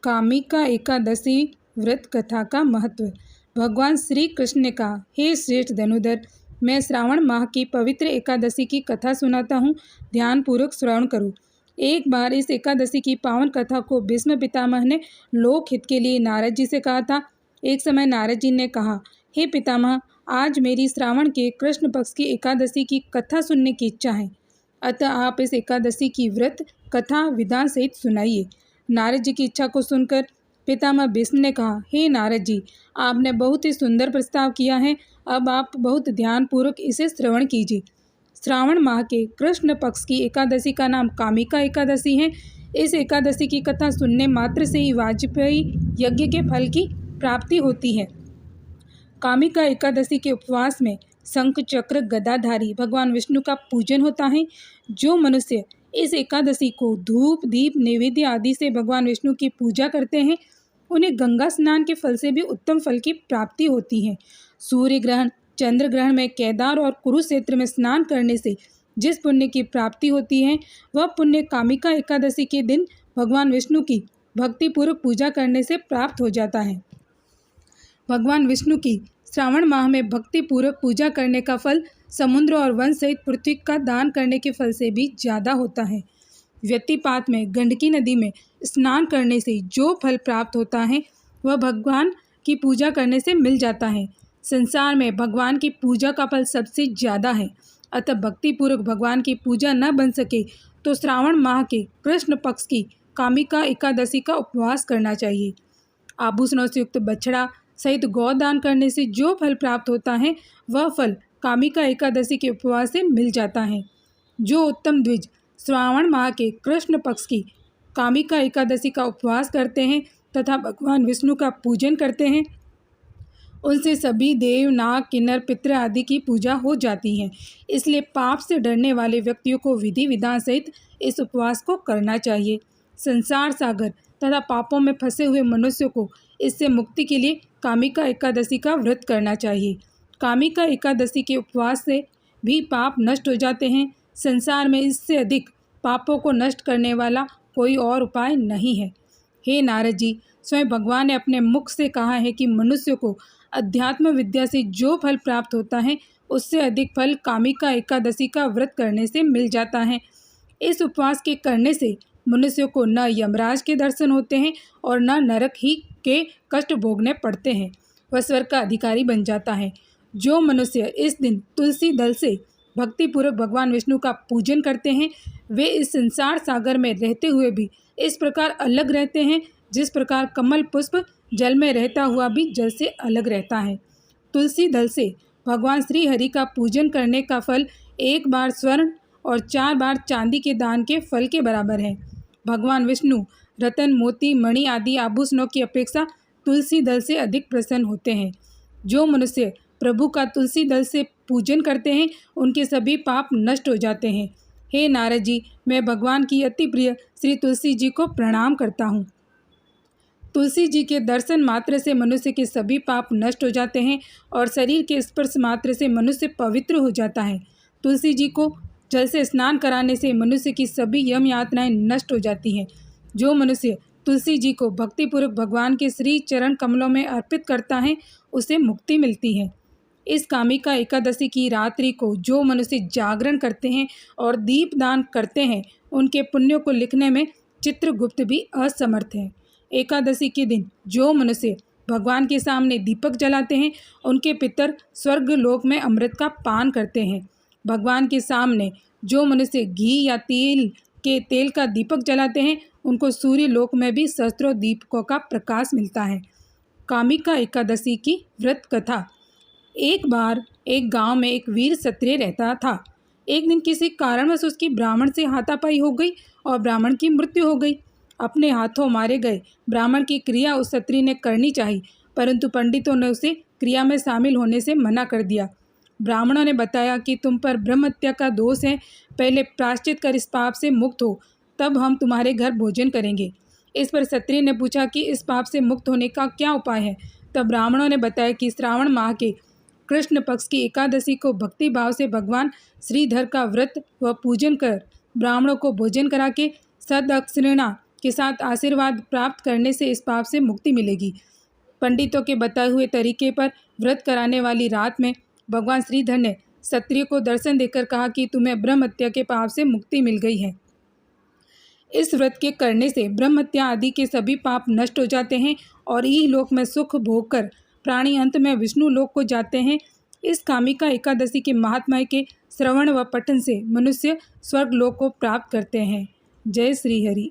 कामिका एकादशी व्रत कथा का महत्व। भगवान श्री कृष्ण ने कहा, हे श्रेष्ठ धनुधर, मैं श्रावण माह की पवित्र एकादशी की कथा सुनाता हूँ, ध्यानपूर्वक श्रवण करो। एक बार इस एकादशी की पावन कथा को भीष्म पितामह ने लोकहित के लिए नारद जी से कहा था। एक समय नारद जी ने कहा, हे पितामह, आज मेरी श्रावण के कृष्ण पक्ष की एकादशी की कथा सुनने की इच्छा है, अतः आप इस एकादशी की व्रत कथा विधान सहित सुनाइए। नारद जी की इच्छा को सुनकर पितामह भीष्म ने कहा, हे नारद जी, आपने बहुत ही सुंदर प्रस्ताव किया है, अब आप बहुत ध्यानपूर्वक इसे श्रवण कीजिए। श्रावण माह के कृष्ण पक्ष की एकादशी का नाम कामिका एकादशी है। इस एकादशी की कथा सुनने मात्र से ही वाजपेयी यज्ञ के फल की प्राप्ति होती है। कामिका एकादशी के उपवास में शंख चक्र गदाधारी भगवान विष्णु का पूजन होता है। जो मनुष्य इस एकादशी को धूप दीप नैवेद्य आदि से भगवान विष्णु की पूजा करते हैं, उन्हें गंगा स्नान के फल से भी उत्तम फल की प्राप्ति होती है। सूर्य ग्रहण, चंद्र ग्रहण में केदार और कुरुक्षेत्र में स्नान करने से जिस पुण्य की प्राप्ति होती है, वह पुण्य कामिका एकादशी के दिन भगवान विष्णु की भक्तिपूर्वक पूजा करने से प्राप्त हो जाता है। भगवान विष्णु की श्रावण माह में भक्तिपूर्वक पूजा करने का फल समुद्र और वन सहित पृथ्वी का दान करने के फल से भी ज़्यादा होता है। व्यतिपात में गंडकी नदी में स्नान करने से जो फल प्राप्त होता है, वह भगवान की पूजा करने से मिल जाता है। संसार में भगवान की पूजा का फल सबसे ज़्यादा है, अतः भक्तिपूर्वक भगवान की पूजा न बन सके तो श्रावण माह के कृष्ण पक्ष की कामिका एकादशी का उपवास करना चाहिए। आभूषणों से युक्त बछड़ा सहित गौदान करने से जो फल प्राप्त होता है, वह फल कामिका एकादशी के उपवास से मिल जाता है। जो उत्तम द्विज श्रावण माह के कृष्ण पक्ष की कामिका एकादशी का उपवास करते हैं तथा भगवान विष्णु का पूजन करते हैं, उनसे सभी देव नाग किन्नर पितृ आदि की पूजा हो जाती है। इसलिए पाप से डरने वाले व्यक्तियों को विधि विधान सहित इस उपवास को करना चाहिए। संसार सागर तथा पापों में फंसे हुए मनुष्यों को इससे मुक्ति के लिए कामिका एकादशी का व्रत करना चाहिए। कामिका एकादशी के उपवास से भी पाप नष्ट हो जाते हैं। संसार में इससे अधिक पापों को नष्ट करने वाला कोई और उपाय नहीं है। हे नारद जी, स्वयं भगवान ने अपने मुख से कहा है कि मनुष्य को अध्यात्म विद्या से जो फल प्राप्त होता है, उससे अधिक फल कामिका एकादशी का व्रत करने से मिल जाता है। इस उपवास के करने से मनुष्य को न यमराज के दर्शन होते हैं और न नरक ही के कष्ट भोगने पड़ते हैं, वह स्वर्ग का अधिकारी बन जाता है। जो मनुष्य इस दिन तुलसी दल से भक्तिपूर्वक भगवान विष्णु का पूजन करते हैं, वे इस संसार सागर में रहते हुए भी इस प्रकार अलग रहते हैं जिस प्रकार कमल पुष्प जल में रहता हुआ भी जल से अलग रहता है। तुलसी दल से भगवान श्री हरि का पूजन करने का फल 1 बार स्वर्ण और 4 बार चांदी के दान के फल के बराबर है। भगवान विष्णु रतन मोती मणि आदि आभूषणों की अपेक्षा तुलसी दल से अधिक प्रसन्न होते हैं। जो मनुष्य प्रभु का तुलसी दल से पूजन करते हैं, उनके सभी पाप नष्ट हो जाते हैं। हे नारद जी, मैं भगवान की अति प्रिय श्री तुलसी जी को प्रणाम करता हूँ। तुलसी जी के दर्शन मात्र से मनुष्य के सभी पाप नष्ट हो जाते हैं और शरीर के स्पर्श मात्र से मनुष्य पवित्र हो जाता है। तुलसी जी को जल से स्नान कराने से मनुष्य की सभी यम यातनाएं नष्ट हो जाती हैं। जो मनुष्य तुलसी जी को भक्तिपूर्वक भगवान के श्री चरण कमलों में अर्पित करता है, उसे मुक्ति मिलती है। इस कामिका एकादशी की रात्रि को जो मनुष्य जागरण करते हैं और दीपदान करते हैं, उनके पुण्यों को लिखने में चित्रगुप्त भी असमर्थ है। एकादशी के दिन जो मनुष्य भगवान के सामने दीपक जलाते हैं, उनके पितर स्वर्ग लोक में अमृत का पान करते हैं। भगवान के सामने जो मनुष्य घी या तिल के तेल का दीपक जलाते हैं, उनको सूर्य लोक में भी सहस्त्रों दीपकों का प्रकाश मिलता है। कामिका एकादशी की व्रत कथा। एक बार एक गांव में एक वीर क्षत्रिय रहता था। एक दिन किसी कारणवश उसकी ब्राह्मण से हाथापाई हो गई और ब्राह्मण की मृत्यु हो गई। अपने हाथों मारे गए ब्राह्मण की क्रिया उस क्षत्रिय ने करनी चाहिए, परंतु पंडितों ने उसे क्रिया में शामिल होने से मना कर दिया। ब्राह्मणों ने बताया कि तुम पर ब्रह्म हत्या का दोष है, पहले प्रायश्चित कर इस पाप से मुक्त हो, तब हम तुम्हारे घर भोजन करेंगे। इस पर क्षत्रिय ने पूछा कि इस पाप से मुक्त होने का क्या उपाय है। तब ब्राह्मणों ने बताया कि श्रावण माह के कृष्ण पक्ष की एकादशी को भक्ति भाव से भगवान श्रीधर का व्रत व पूजन कर ब्राह्मणों को भोजन करा के सदक्षिणा के साथ आशीर्वाद प्राप्त करने से इस पाप से मुक्ति मिलेगी। पंडितों के बताए हुए तरीके पर व्रत कराने वाली रात में भगवान श्रीधर ने क्षत्रिय को दर्शन देकर कहा कि तुम्हें ब्रह्म हत्या के पाप से मुक्ति मिल गई है। इस व्रत के करने से ब्रह्म हत्या आदि के सभी पाप नष्ट हो जाते हैं और इहलोक में सुख भोग कर प्राणी अंत में विष्णु लोक को जाते हैं। इस कामिका एकादशी के महात्म्य के श्रवण व पठन से मनुष्य स्वर्ग लोक को प्राप्त करते हैं। जय श्री हरि।